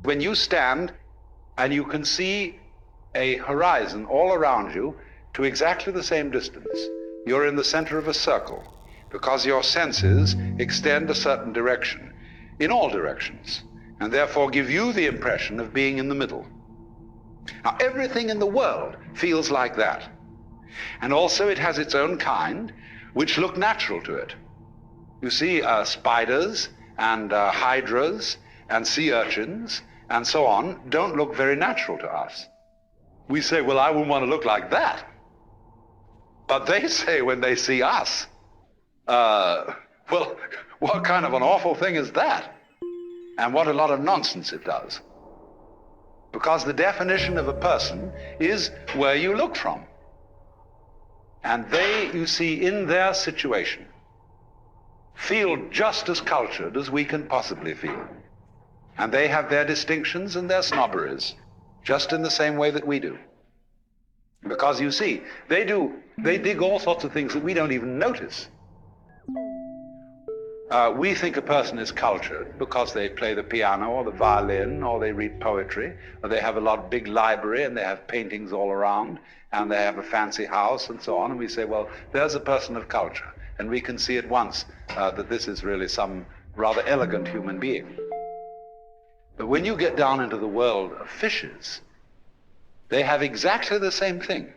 when you stand and you can see a horizon all around you to exactly the same distance, you're in the center of a circle because your senses extend a certain direction in all directions and therefore give you the impression of being in the middle. Now, everything in the world feels like that. And also it has its own kind, which look natural to it. You see, spiders and hydras and sea urchins and so on don't look very natural to us. We say, well, I wouldn't want to look like that. But they say when they see us, well, what kind of an awful thing is that? And what a lot of nonsense it does. Because the definition of a person is where you look from. And they, you see, in their situation, feel just as cultured as we can possibly feel. And they have their distinctions and their snobberies, just in the same way that we do. Because you see, they dig all sorts of things that we don't even notice. We think a person is cultured because they play the piano or the violin or they read poetry or they have a big library and they have paintings all around and they have a fancy house and so on, and we say, well, there's a person of culture, and we can see at once that this is really some rather elegant human being. But when you get down into the world of fishes, they have exactly the same thing.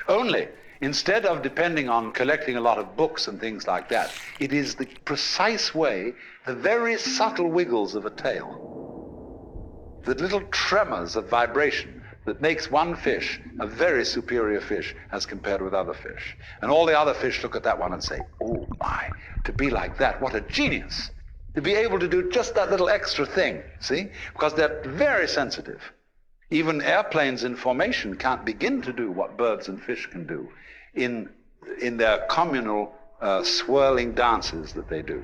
Only, instead of depending on collecting a lot of books and things like that, it is the precise way, the very subtle wiggles of a tail, the little tremors of vibration that makes one fish a very superior fish as compared with other fish. And all the other fish look at that one and say, oh my, to be like that, what a genius. To be able to do just that little extra thing, see? Because they're very sensitive. Even airplanes in formation can't begin to do what birds and fish can do in their communal swirling dances that they do.